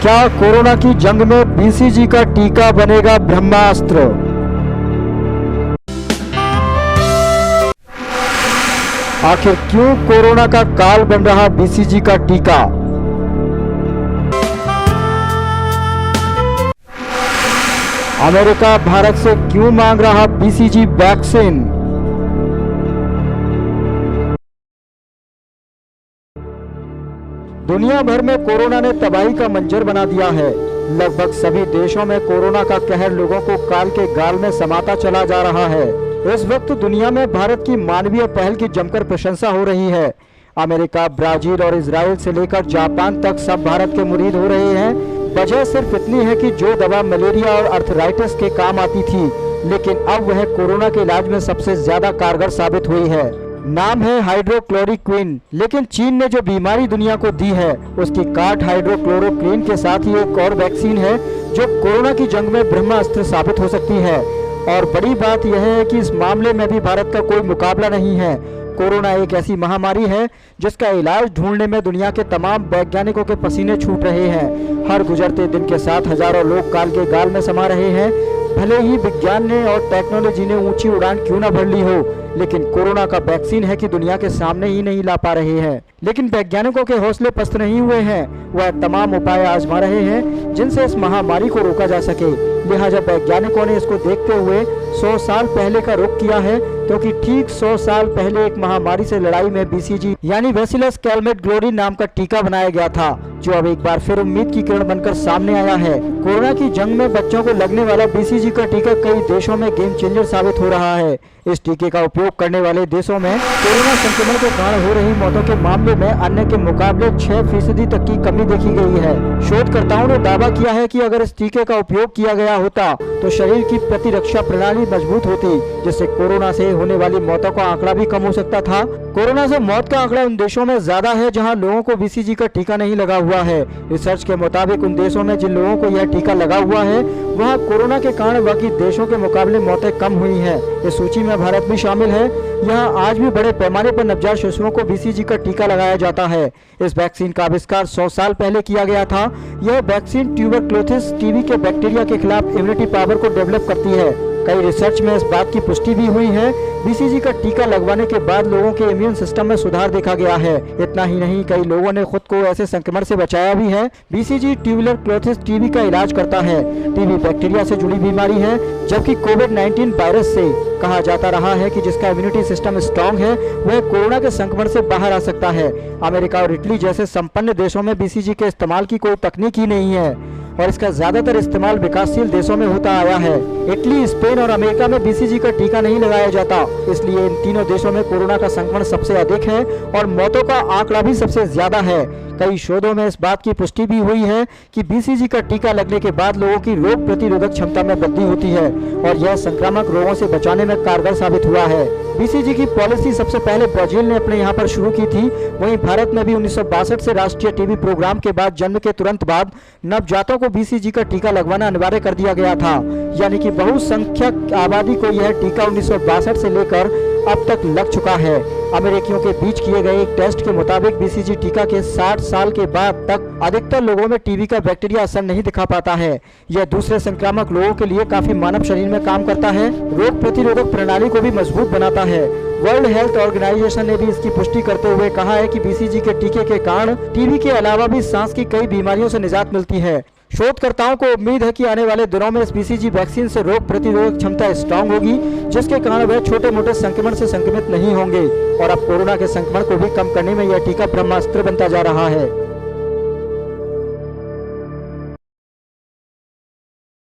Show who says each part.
Speaker 1: क्या कोरोना की जंग में बीसीजी का टीका बनेगा ब्रह्मास्त्र? आखिर क्यों कोरोना का काल बन रहा बीसीजी का टीका? अमेरिका भारत से क्यों मांग रहा बीसीजी वैक्सीन? दुनिया भर में कोरोना ने तबाही का मंजर बना दिया है। लगभग सभी देशों में कोरोना का कहर लोगों को काल के गाल में समाता चला जा रहा है। इस वक्त दुनिया में भारत की मानवीय पहल की जमकर प्रशंसा हो रही है। अमेरिका, ब्राजील और इजराइल से लेकर जापान तक सब भारत के मुरीद हो रहे हैं। वजह सिर्फ इतनी है कि जो दवा मलेरिया और अर्थराइटिस के काम आती थी, लेकिन अब वह कोरोना के इलाज में सबसे ज्यादा कारगर साबित हुई है। नाम है हाइड्रोक्लोरोक्विन। लेकिन चीन ने जो बीमारी दुनिया को दी है, उसकी काट हाइड्रोक्लोरोक्विन के साथ ही एक और वैक्सीन है जो कोरोना की जंग में ब्रह्मास्त्र साबित हो सकती है। और बड़ी बात यह है कि इस मामले में भी भारत का कोई मुकाबला नहीं है। कोरोना एक ऐसी महामारी है जिसका इलाज ढूंढने में दुनिया के तमाम वैज्ञानिकों के पसीने छूट रहे हैं। हर गुजरते दिन के साथ हजारों लोग काल के गाल में समा रहे हैं। भले ही विज्ञान ने और टेक्नोलॉजी ने ऊंची उड़ान क्यों न भर ली हो, लेकिन कोरोना का वैक्सीन है कि दुनिया के सामने ही नहीं ला पा रहे हैं। लेकिन वैज्ञानिकों के हौसले पस्त नहीं हुए हैं। वह तमाम उपाय आजमा रहे हैं जिनसे इस महामारी को रोका जा सके। लिहाजा वैज्ञानिकों ने इसको देखते हुए 100 साल पहले का रुख किया है, क्योंकि ठीक 100 साल पहले एक महामारी से लड़ाई में बीसीजी यानी बैसिलस कैलमेट-ग्लोरी नाम का टीका बनाया गया था, जो अब एक बार फिर उम्मीद की किरण बनकर सामने आया है। कोरोना की जंग में बच्चों को लगने वाला बीसीजी का टीका कई देशों में गेम चेंजर साबित हो रहा है। इस टीके का उपयोग करने वाले देशों में कोरोना संक्रमण के कारण हो रही मौतों के मामले में अन्य के मुकाबले 6% तक की कमी देखी गई है। शोधकर्ताओं ने दावा किया है कि अगर इस टीके का उपयोग किया गया होता तो शरीर की प्रतिरक्षा प्रणाली मजबूत होती, जिससे कोरोना से होने वाली मौतों का आंकड़ा भी कम हो सकता था। कोरोना से मौत का आंकड़ा उन देशों में ज्यादा है जहां लोगों को बीसीजी का टीका नहीं लगा हुआ है। रिसर्च के मुताबिक उन देशों में जिन लोगों को यह टीका लगा हुआ है, वहां कोरोना के कारण बाकी देशों के मुकाबले मौतें कम हुई हैं। इस सूची में भारत भी शामिल है। यहाँ आज भी बड़े पैमाने पर नवजात शिशुओं को बीसीजी का टीका लगाया जाता है। इस वैक्सीन का आविष्कार 100 साल पहले किया गया था। यह वैक्सीन ट्यूबरक्लोसिस टीबी के बैक्टीरिया के खिलाफ इम्यूनिटी पावर को डेवलप करती है। कई रिसर्च में इस बात की पुष्टि भी हुई है। बीसीजी का टीका लगवाने के बाद लोगों के इम्यून सिस्टम में सुधार देखा गया है। इतना ही नहीं, कई लोगों ने खुद को ऐसे संक्रमण से बचाया भी है। बीसीजी ट्यूबरक्लोसिस टीबी का इलाज करता है। टीबी बैक्टीरिया से जुड़ी बीमारी है, जबकि कोविड-19 वायरस से कहा जाता रहा है कि जिसका इम्यूनिटी सिस्टम स्ट्रांग है, वह कोरोना के संक्रमण से बाहर आ सकता है। अमेरिका और इटली जैसे संपन्न देशों में बीसीजी के इस्तेमाल की कोई तकनीक ही नहीं है और इसका ज्यादातर इस्तेमाल विकासशील देशों में होता आया है। इटली, स्पेन और अमेरिका में बीसीजी का टीका नहीं लगाया जाता, इसलिए इन तीनों देशों में कोरोना का संक्रमण सबसे अधिक है और मौतों का आंकड़ा भी सबसे ज्यादा है। कई शोधों में इस बात की पुष्टि भी हुई है कि बीसीजी का टीका लगने के बाद लोगों की रोग प्रतिरोधक क्षमता में वृद्धि होती है और यह संक्रामक रोगों से बचाने में कारगर साबित हुआ है। बीसीजी की पॉलिसी सबसे पहले ब्राजील ने अपने यहाँ पर शुरू की थी। वहीं भारत में भी 1962 से राष्ट्रीय टीबी प्रोग्राम के बाद जन्म के तुरंत बाद नवजातों को बीसीजी का टीका लगवाना अनिवार्य कर दिया गया था। यानी कि बहुसंख्यक आबादी को यह टीका 1962 से लेकर अब तक लग चुका है। अमेरिकियों के बीच किए गए एक टेस्ट के मुताबिक बीसीजी टीका के 60 साल के बाद तक अधिकतर लोगों में टीबी का बैक्टीरिया असर नहीं दिखा पाता है। यह दूसरे संक्रामक रोगों के लिए काफी मानव शरीर में काम करता है, रोग प्रतिरोधक प्रणाली को भी मजबूत बनाता है। वर्ल्ड हेल्थ ऑर्गेनाइजेशन ने भी इसकी पुष्टि करते हुए कहा है कि बीसीजी के टीके के कारण टीबी के अलावा भी सांस की कई बीमारियों से निजात मिलती है। शोधकर्ताओं को उम्मीद है कि आने वाले दिनों में इस बीसीजी वैक्सीन से रोग प्रतिरोधक क्षमता स्ट्रांग होगी, जिसके कारण वह छोटे मोटे संक्रमण से संक्रमित नहीं होंगे और अब कोरोना के संक्रमण को भी कम करने में यह टीका ब्रह्मास्त्र बनता जा रहा है।